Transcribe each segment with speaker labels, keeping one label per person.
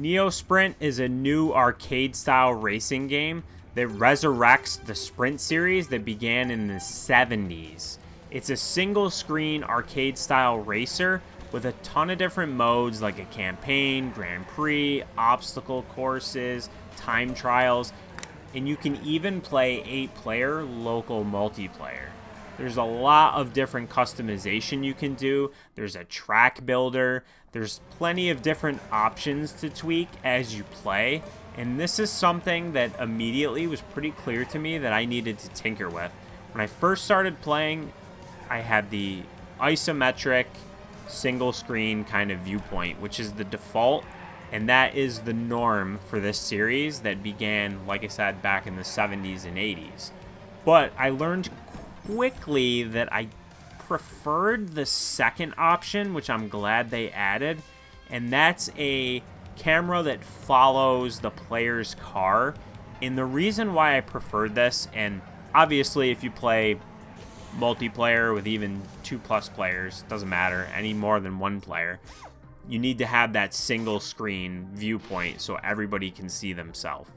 Speaker 1: NeoSprint is a new arcade-style racing game that resurrects the Sprint series that began in the 70s. It's a single-screen arcade-style racer with a ton of different modes like a campaign, Grand Prix, obstacle courses, time trials, and you can even play 8-player local multiplayer. There's a lot of different customization you can do. There's a track builder. There's plenty of different options to tweak as you play. And this is something that immediately was pretty clear to me that I needed to tinker with. When I first started playing, I had the isometric single screen kind of viewpoint, which is the default. And that is the norm for this series that began, like I said, back in the 70s and 80s. But I learned quickly that I preferred the second option, which I'm glad they added, and that's a camera that follows the player's car. And the reason why I preferred this, and obviously if you play multiplayer with even 2+ players, doesn't matter, any more than one player, you need to have that single screen viewpoint so everybody can see themselves.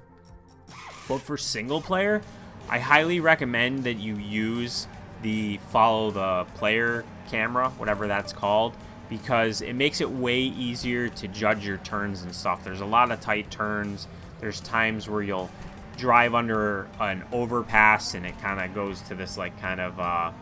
Speaker 1: But for single player, I highly recommend that you use the follow the player camera, whatever that's called, because it makes it way easier to judge your turns and stuff. There's a lot of tight turns. There's times where you'll drive under an overpass and it kind of goes to this like kind of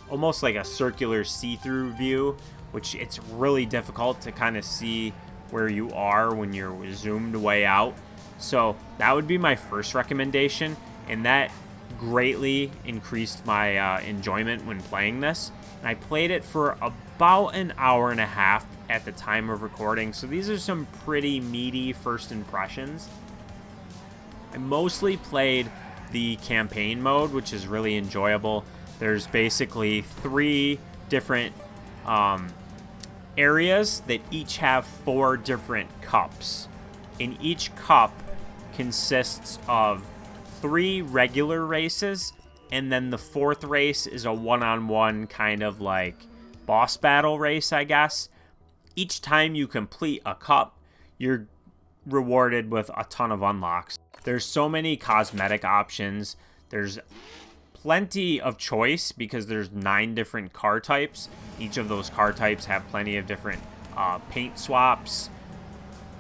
Speaker 1: almost like a circular see-through view, which it's really difficult to kind of see where you are when you're zoomed way out. So that would be my first recommendation, and that greatly increased my enjoyment when playing this. And I played it for about an hour and a half at the time of recording, so these are some pretty meaty first impressions. I mostly played the campaign mode, which is really enjoyable. There's basically 3 different areas that each have 4 different cups. And each cup consists of 3 regular races, and then the 4th race is a one-on-one kind of like boss battle race, I guess. Each time you complete a cup, you're rewarded with a ton of unlocks. There's so many cosmetic options. There's plenty of choice because there's 9 different car types. Each of those car types have plenty of different paint swaps,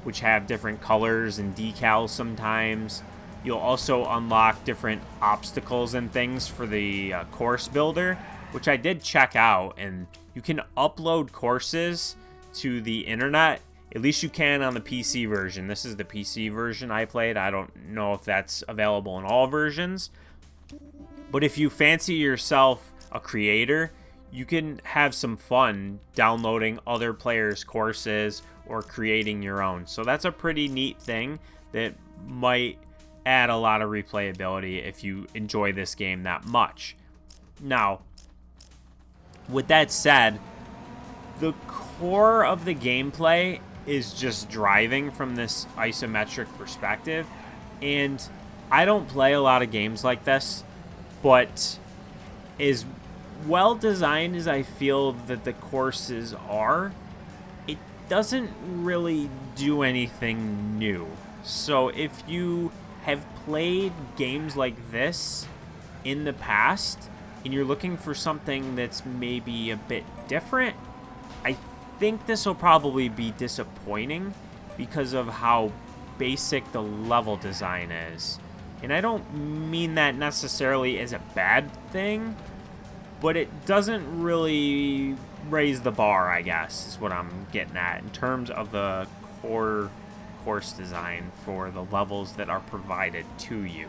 Speaker 1: which have different colors and decals sometimes. You'll also unlock different obstacles and things for the course builder, which I did check out, and you can upload courses to the internet. At least you can on the PC version. This is the PC version I played. I don't know if that's available in all versions. But if you fancy yourself a creator, you can have some fun downloading other players' courses or creating your own. So that's a pretty neat thing that might add a lot of replayability if you enjoy this game that much. Now, with that said, the core of the gameplay is just driving from this isometric perspective, and I don't play a lot of games like this, but as well designed as I feel that the courses are, it doesn't really do anything new. So if you have played games like this in the past and you're looking for something that's maybe a bit different, I think this will probably be disappointing because of how basic the level design is. And I don't mean that necessarily as a bad thing, but it doesn't really raise the bar, I guess, is what I'm getting at in terms of the core course design for the levels that are provided to you.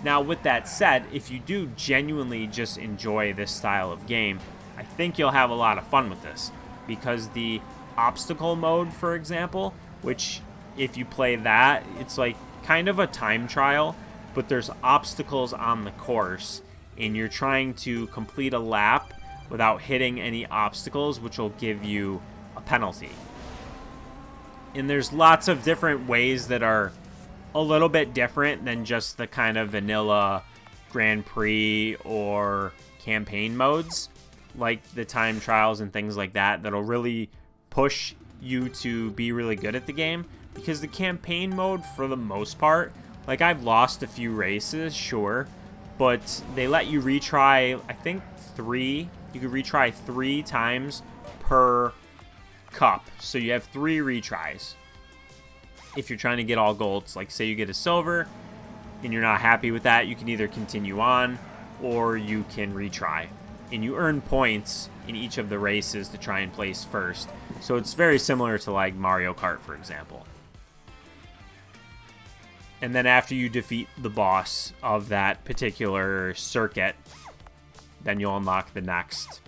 Speaker 1: Now, with that said, if you do genuinely just enjoy this style of game, I think you'll have a lot of fun with this, because the obstacle mode, for example, which if you play that, it's like kind of a time trial, but there's obstacles on the course, and you're trying to complete a lap without hitting any obstacles, which will give you a penalty. And there's lots of different ways that are a little bit different than just the kind of vanilla Grand Prix or campaign modes, like the time trials and things like that, that'll really push you to be really good at the game. because the campaign mode, for the most part, like, I've lost a few races, sure, but they let you retry, I think, 3. You could retry 3 times per cup. So you have 3 retries. If you're trying to get all golds, like, say you get a silver and you're not happy with that, you can either continue on or you can retry. And you earn points in each of the races to try and place first. So it's very similar to, like, Mario Kart, for example. And then after you defeat the boss of that particular circuit, then you'll unlock the next.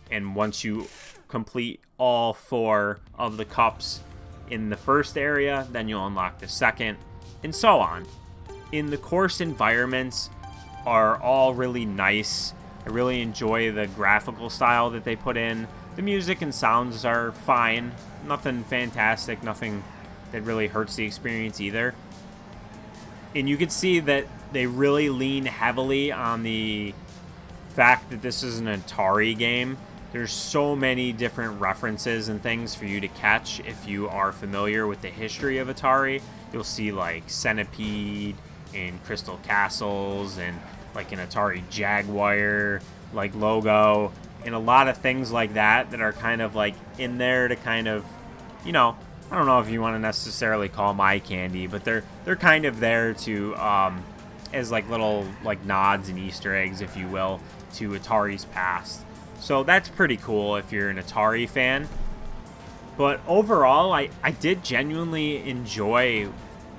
Speaker 1: And once you complete all 4 of the cups in the first area, then you'll unlock the second, and so on. In the course environments are all really nice. I really enjoy the graphical style that they put in. The music and sounds are fine. Nothing fantastic, nothing that really hurts the experience either. And you can see that they really lean heavily on the fact that this is an Atari game. There's so many different references and things for you to catch if you are familiar with the history of Atari. You'll see, like, Centipede and Crystal Castles and, like, an Atari Jaguar, like, logo, and a lot of things like that that are kind of, like, in there to kind of, you know, I don't know if you want to necessarily call them eye candy, but they're kind of there to as, like, little, like, nods and Easter eggs, if you will, to Atari's past. So that's pretty cool if you're an Atari fan. But overall, I did genuinely enjoy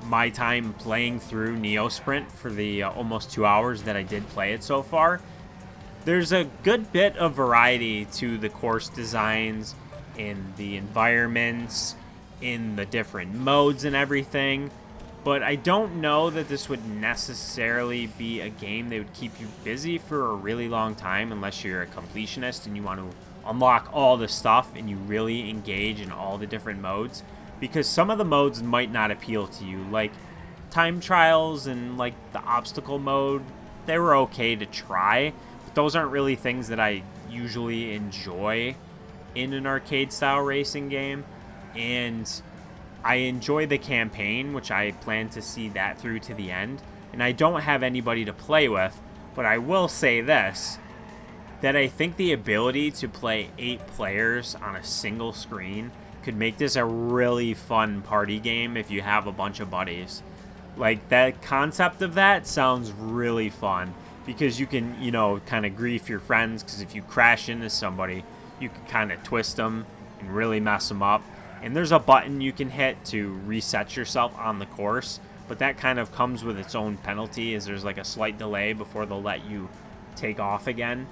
Speaker 1: my time playing through NeoSprint for the almost 2 hours that I did play it so far. There's a good bit of variety to the course designs, in the environments, in the different modes and everything. But I don't know that this would necessarily be a game that would keep you busy for a really long time unless you're a completionist and you want to unlock all the stuff and you really engage in all the different modes. Because some of the modes might not appeal to you, like time trials and, like, the obstacle mode. They were okay to try, but those aren't really things that I usually enjoy in an arcade-style racing game. And I enjoy the campaign, which I plan to see that through to the end. And I don't have anybody to play with, but I will say this, that I think the ability to play 8 players on a single screen could make this a really fun party game if you have a bunch of buddies. Like, that concept of that sounds really fun, because you can, you know, kind of grief your friends, because if you crash into somebody, you can kind of twist them and really mess them up. And there's a button you can hit to reset yourself on the course, but that kind of comes with its own penalty, as there's like a slight delay before they'll let you take off again.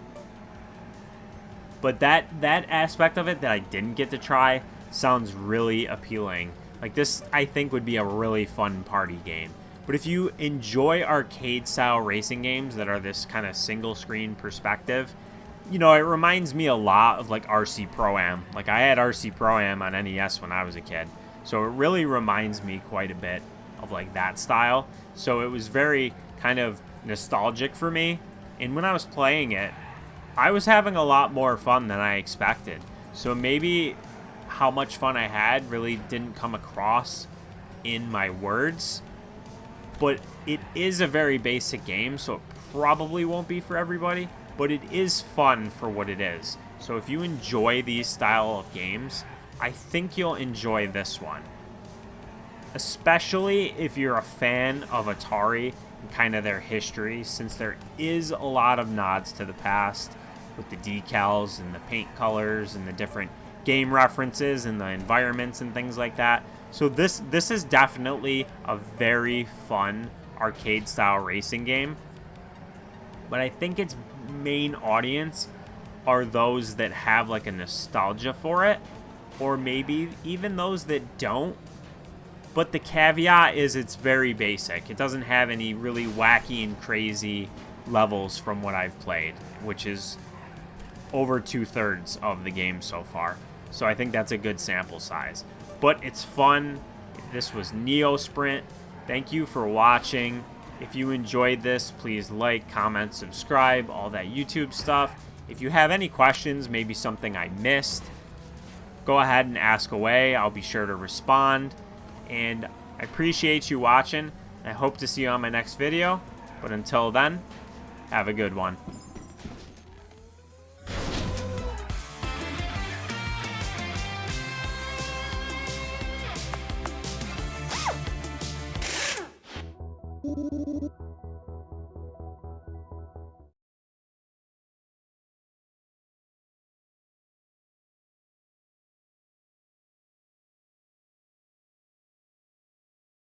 Speaker 1: But that aspect of it that I didn't get to try sounds really appealing. Like, this, I think, would be a really fun party game. But if you enjoy arcade-style racing games that are this kind of single-screen perspective, you know, it reminds me a lot of, like, RC Pro-Am. Like, I had RC Pro-Am on NES when I was a kid. So it really reminds me quite a bit of, like, that style. So it was very kind of nostalgic for me. And when I was playing it, I was having a lot more fun than I expected. So maybe how much fun I had really didn't come across in my words. But it is a very basic game, so it probably won't be for everybody. But it is fun for what it is. So if you enjoy these style of games, I think you'll enjoy this one. Especially if you're a fan of Atari and kind of their history, since there is a lot of nods to the past with the decals and the paint colors and the different game references and the environments and things like that. So this is definitely a very fun arcade-style racing game. But I think its main audience are those that have, like, a nostalgia for it, or maybe even those that don't. But the caveat is it's very basic. It doesn't have any really wacky and crazy levels from what I've played, which is over 2/3 of the game so far. So I think that's a good sample size. But it's fun. This was NeoSprint. Thank you for watching. If you enjoyed this, please like, comment, subscribe, all that YouTube stuff. If you have any questions, maybe something I missed, go ahead and ask away. I'll be sure to respond. And I appreciate you watching. I hope to see you on my next video. But until then, have a good one.